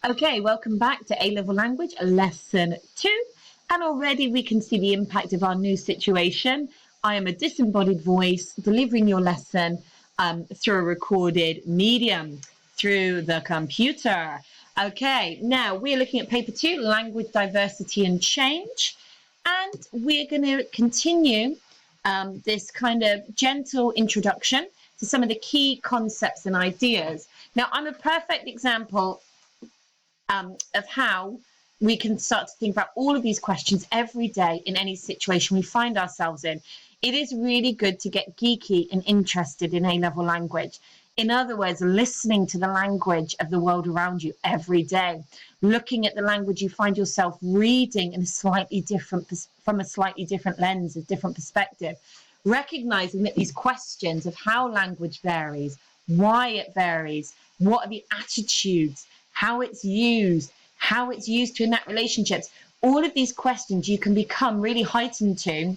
Okay, welcome back to A-Level Language, Lesson 2. And already we can see the impact of our new situation. I am a disembodied voice delivering your lesson through a recorded medium, through the computer. Okay, now we're looking at paper 2, Language, Diversity and Change. And we're going to continue this kind of gentle introduction to some of the key concepts and ideas. Now, I'm a perfect example of how we can start to think about all of these questions every day in any situation we find ourselves in. It is really good to get geeky and interested in A-level language. In other words, listening to the language of the world around you every day, looking at the language you find yourself reading in a slightly different, from a slightly different lens, a different perspective, recognizing that these questions of how language varies, why it varies, what are the attitudes, how it's used to enact relationships. All of these questions you can become really heightened to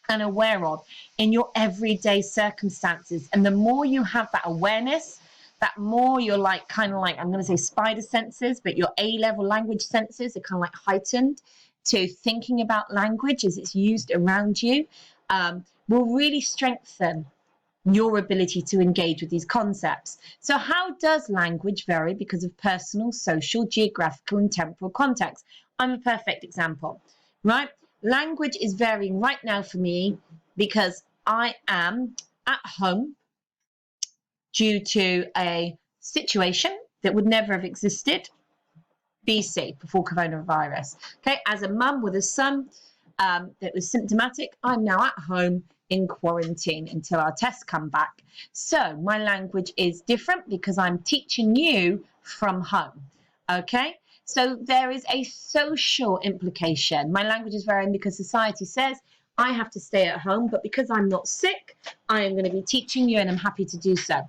and aware of in your everyday circumstances. And the more you have that awareness, that more you're like, kind of like, I'm going to say spider senses, but your A-level language senses are kind of like heightened to thinking about language as it's used around you, will really strengthen your ability to engage with these concepts. So how does language vary because of personal, social, geographical and temporal context? I'm a perfect example, right? Language is varying right now for me because I am at home due to a situation that would never have existed BC, before coronavirus. Okay, as a mum with a son that was symptomatic, I'm now at home in quarantine until our tests come back. So my language is different because I'm teaching you from home. Okay, so there is a social implication. My language is varying because society says I have to stay at home, but because I'm not sick, I am going to be teaching you and I'm happy to do so.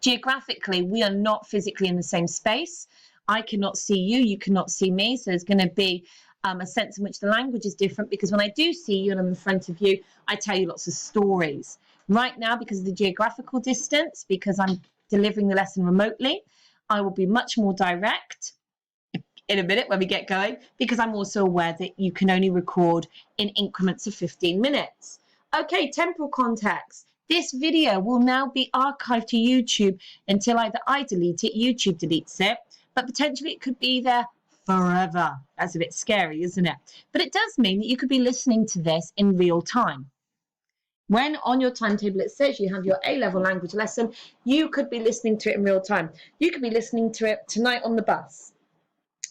Geographically, we are not physically in the same space. I cannot see you, you cannot see me, so there's going to be a sense in which the language is different, because when I do see you and I'm in front of you, I tell you lots of stories. Right now, because of the geographical distance, because I'm delivering the lesson remotely, I will be much more direct in a minute when we get going, because I'm also aware that you can only record in increments of 15 minutes. Okay, temporal context. This video will now be archived to YouTube until either I delete it, YouTube deletes it, but potentially it could be there forever. That's a bit scary, isn't it? But it does mean that you could be listening to this in real time. When on your timetable it says you have your A-level language lesson, you could be listening to it in real time. You could be listening to it tonight on the bus.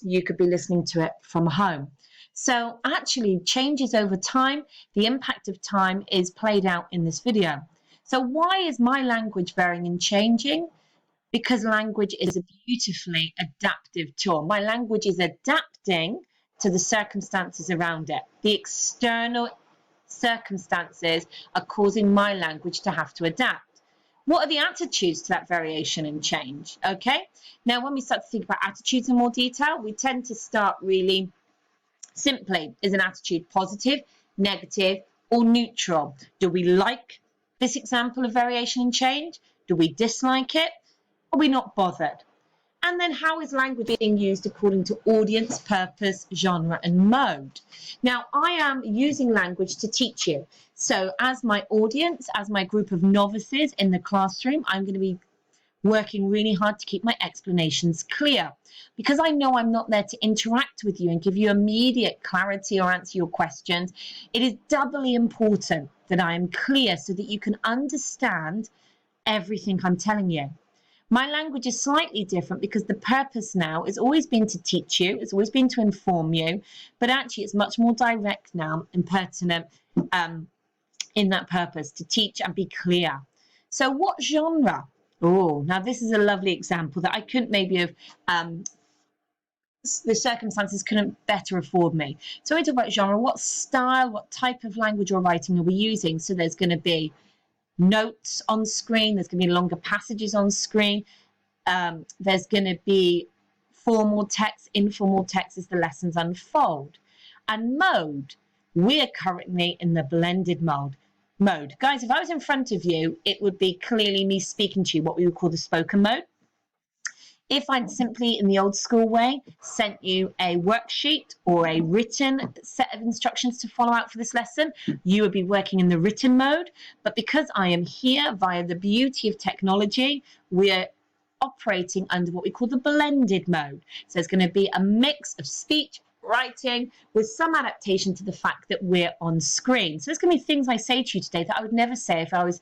You could be listening to it from home. So actually, changes over time. The impact of time is played out in this video. So why is my language varying and changing? Because language is a beautifully adaptive tool. My language is adapting to the circumstances around it. The external circumstances are causing my language to have to adapt. What are the attitudes to that variation and change? Okay, now when we start to think about attitudes in more detail, we tend to start really simply. Is an attitude positive, negative, or neutral? Do we like this example of variation and change? Do we dislike it? Are we not bothered? And then how is language being used according to audience, purpose, genre and mode? Now, I am using language to teach you. So as my audience, as my group of novices in the classroom, I'm going to be working really hard to keep my explanations clear, because I know I'm not there to interact with you and give you immediate clarity or answer your questions. It is doubly important that I am clear so that you can understand everything I'm telling you. My language is slightly different because the purpose now has always been to teach you, it's always been to inform you, but actually it's much more direct now and pertinent in that purpose, to teach and be clear. So what genre? Oh, now this is a lovely example that I couldn't maybe have, the circumstances couldn't better afford me. So when we talk about genre, what style, what type of language or writing are we using? So there's going to be notes on screen, there's going to be longer passages on screen, there's going to be formal text, informal text as the lessons unfold. And mode, we're currently in the blended mode. Guys, if I was in front of you, it would be clearly me speaking to you, what we would call the spoken mode. If I'd simply, in the old school way, sent you a worksheet or a written set of instructions to follow out for this lesson, you would be working in the written mode. But because I am here via the beauty of technology, we're operating under what we call the blended mode. So it's going to be a mix of speech, writing, with some adaptation to the fact that we're on screen. So there's going to be things I say to you today that I would never say if I was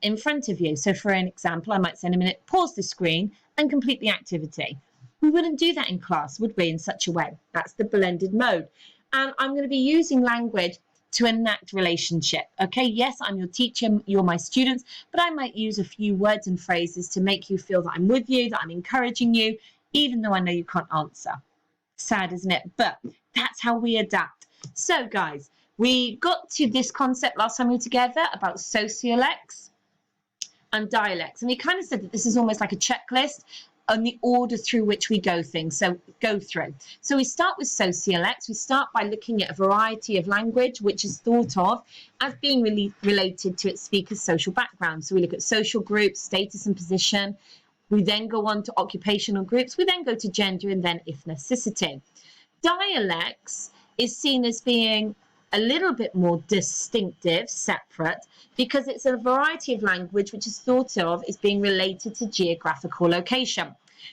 in front of you. So for an example, I might say in a minute, pause the screen and complete the activity. We wouldn't do that in class, would we, in such a way? That's the blended mode. And I'm going to be using language to enact relationship. Okay, yes, I'm your teacher, you're my students, but I might use a few words and phrases to make you feel that I'm with you, that I'm encouraging you, even though I know you can't answer. Sad, isn't it? But that's how we adapt. So guys, we got to this concept last time we were together about sociolects and dialects, and we kind of said that this is almost like a checklist on the order through which we go things. So we start with sociolects. We start by looking at a variety of language which is thought of as being really related to its speaker's social background. So we look at social groups, status and position. We then go on to occupational groups. We then go to gender and then ethnicity. Dialects is seen as being a little bit more distinctive, separate, because it's a variety of language which is thought of as being related to geographical location.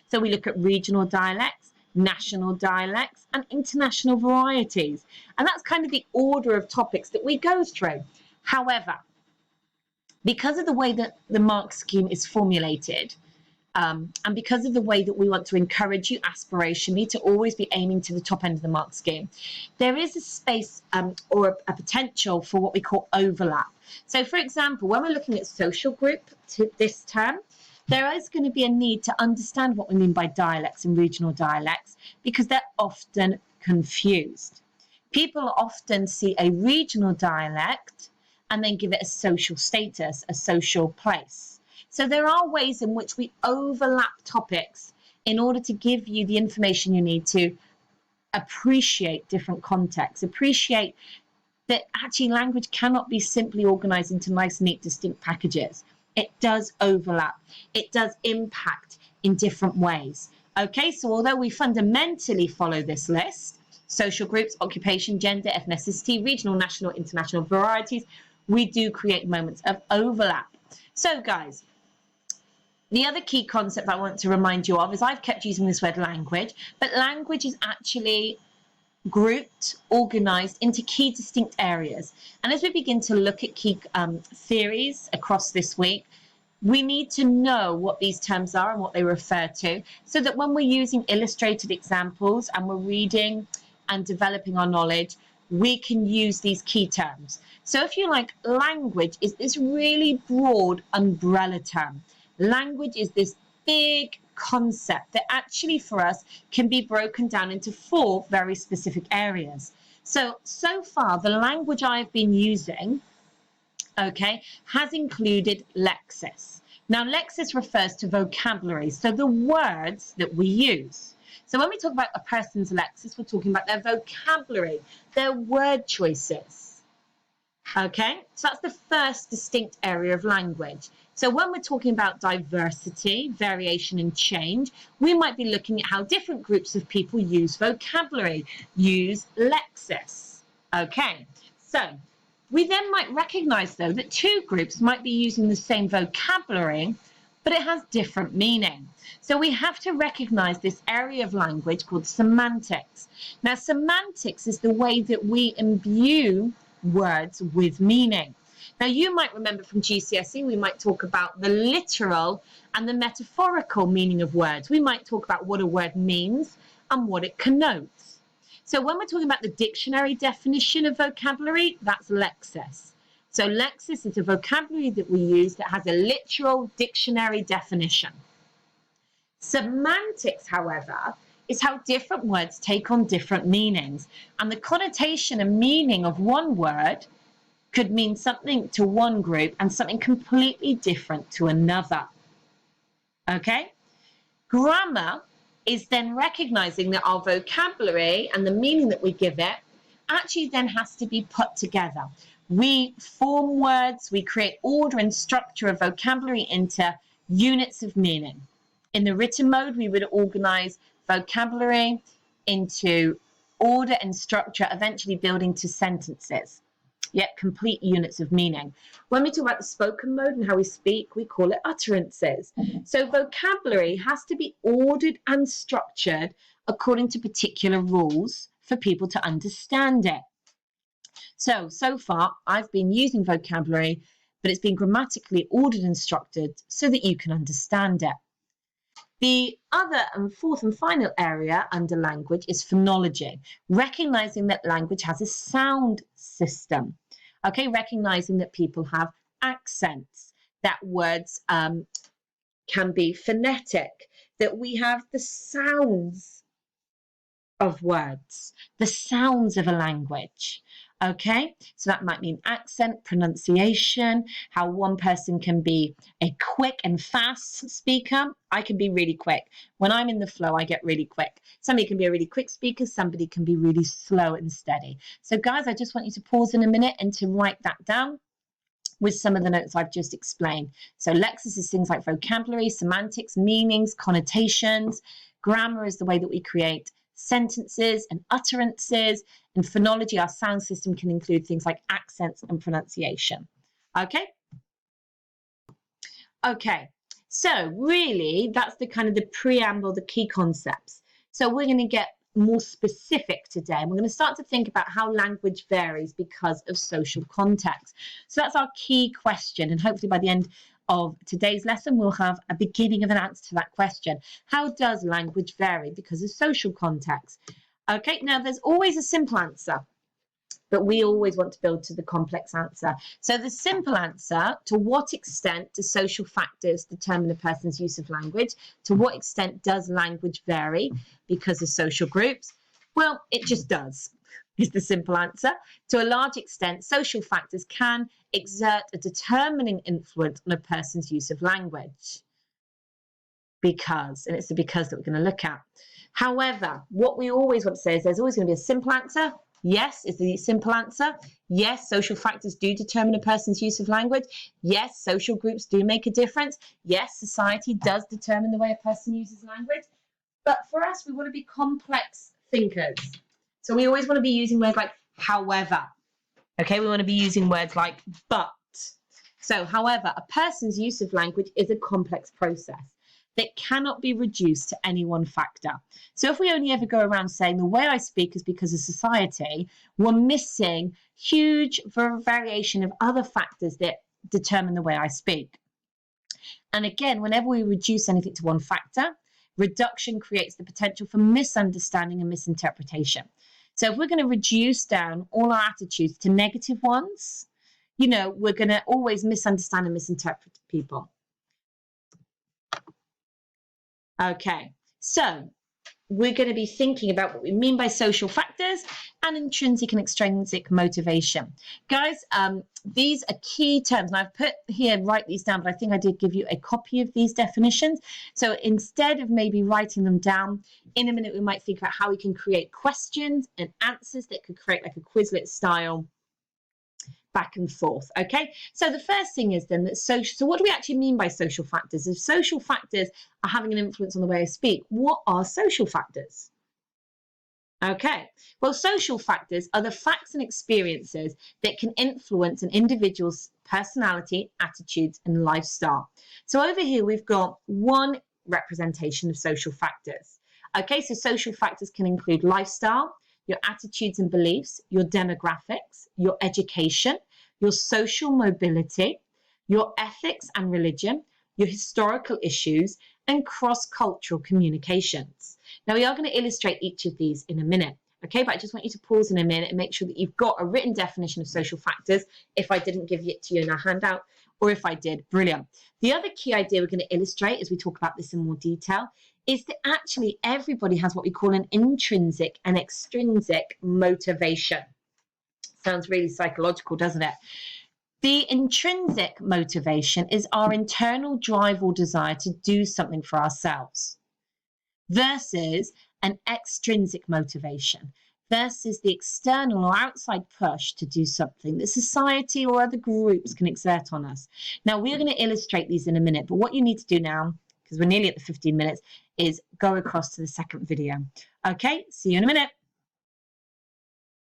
So we look at regional dialects, national dialects, and international varieties. And that's kind of the order of topics that we go through. However, because of the way that the mark scheme is formulated, and because of the way that we want to encourage you aspirationally to always be aiming to the top end of the mark scheme, there is a space or a potential for what we call overlap. So for example, when we're looking at social group this term, there is going to be a need to understand what we mean by dialects and regional dialects, because they're often confused. People often see a regional dialect and then give it a social status, a social place. So there are ways in which we overlap topics in order to give you the information you need to appreciate different contexts, appreciate that actually language cannot be simply organized into nice, neat, distinct packages. It does overlap. It does impact in different ways. Okay, so although we fundamentally follow this list, social groups, occupation, gender, ethnicity, regional, national, international varieties, we do create moments of overlap. So guys, the other key concept I want to remind you of is I've kept using this word language, but language is actually grouped, organized into key distinct areas. And as we begin to look at key theories across this week, we need to know what these terms are and what they refer to, so that when we're using illustrated examples and we're reading and developing our knowledge, we can use these key terms. So if you like, language is this really broad umbrella term. Language is this big concept that actually for us can be broken down into 4 very specific areas. So far, the language I've been using, okay, has included lexis. Now, lexis refers to vocabulary, so the words that we use. So when we talk about a person's lexis, we're talking about their vocabulary, their word choices. Okay, so that's the first distinct area of language. So when we're talking about diversity, variation and change, we might be looking at how different groups of people use vocabulary, use lexis. Okay, so we then might recognize though that 2 groups might be using the same vocabulary, but it has different meaning. So we have to recognize this area of language called semantics. Now, semantics is the way that we imbue words with meaning. Now, you might remember from GCSE, we might talk about the literal and the metaphorical meaning of words. We might talk about what a word means and what it connotes. So when we're talking about the dictionary definition of vocabulary, that's lexis. So lexis is a vocabulary that we use that has a literal dictionary definition. Semantics, however, is how different words take on different meanings. And the connotation and meaning of one word could mean something to one group and something completely different to another. Okay? Grammar is then recognizing that our vocabulary and the meaning that we give it actually then has to be put together. We form words, we create order and structure of vocabulary into units of meaning. In the written mode, we would organize vocabulary into order and structure, eventually building to sentences, yet complete units of meaning. When we talk about the spoken mode and how we speak, we call it utterances. So vocabulary has to be ordered and structured according to particular rules for people to understand it. So far, I've been using vocabulary, but it's been grammatically ordered and structured so that you can understand it. The other and fourth and final area under language is phonology, recognizing that language has a sound system. Okay, recognizing that people have accents, that words can be phonetic, that we have the sounds of words, the sounds of a language. Okay, so that might mean accent, pronunciation, how one person can be a quick and fast speaker. I can be really quick. When I'm in the flow, I get really quick. Somebody can be a really quick speaker. Somebody can be really slow and steady. So guys, I just want you to pause in a minute and to write that down with some of the notes I've just explained. So lexis is things like vocabulary, semantics, meanings, connotations. Grammar is the way that we create sentences and utterances, and phonology, our sound system, can include things like accents and pronunciation. Okay, so really that's the kind of the preamble, the key concepts. So we're going to get more specific today, and we're going to start to think about how language varies because of social context. So that's our key question, and hopefully by the end of today's lesson, we'll have a beginning of an answer to that question. How does language vary because of social context? Okay, now there's always a simple answer, but we always want to build to the complex answer. So the simple answer, to what extent do social factors determine a person's use of language? To what extent does language vary because of social groups? Well, it just does, is the simple answer. To a large extent, social factors can exert a determining influence on a person's use of language. Because, and it's the because that we're going to look at. However, what we always want to say is there's always going to be a simple answer. Yes, is the simple answer. Yes, social factors do determine a person's use of language. Yes, social groups do make a difference. Yes, society does determine the way a person uses language. But for us, we want to be complex thinkers. So we always want to be using words like however. Okay, we want to be using words like but. So, however, a person's use of language is a complex process that cannot be reduced to any one factor. So if we only ever go around saying the way I speak is because of society, we're missing huge variation of other factors that determine the way I speak. And again, whenever we reduce anything to one factor, reduction creates the potential for misunderstanding and misinterpretation. So if we're going to reduce down all our attitudes to negative ones, you know, we're going to always misunderstand and misinterpret people. Okay, so we're going to be thinking about what we mean by social factors and intrinsic and extrinsic motivation. Guys, these are key terms, and I've put here, write these down, but I think I did give you a copy of these definitions. So instead of maybe writing them down, in a minute we might think about how we can create questions and answers that could create like a Quizlet style back and forth. Okay, so the first thing is then that so what do we actually mean by social factors? If social factors are having an influence on the way I speak, what are social factors? Okay, well, social factors are the facts and experiences that can influence an individual's personality, attitudes, and lifestyle. So over here we've got one representation of social factors. Okay, so social factors can include lifestyle, your attitudes and beliefs, your demographics, your education, your social mobility, your ethics and religion, your historical issues, and cross-cultural communications. Now, we are going to illustrate each of these in a minute, okay? But I just want you to pause in a minute and make sure that you've got a written definition of social factors if I didn't give it to you in a handout, or if I did, brilliant. The other key idea we're going to illustrate as we talk about this in more detail is that actually everybody has what we call an intrinsic and extrinsic motivation. Sounds really psychological, doesn't it? The intrinsic motivation is our internal drive or desire to do something for ourselves versus an extrinsic motivation versus the external or outside push to do something that society or other groups can exert on us. Now, we're going to illustrate these in a minute, but what you need to do now, because we're nearly at the 15 minutes, is go across to the second video. Okay, see you in a minute.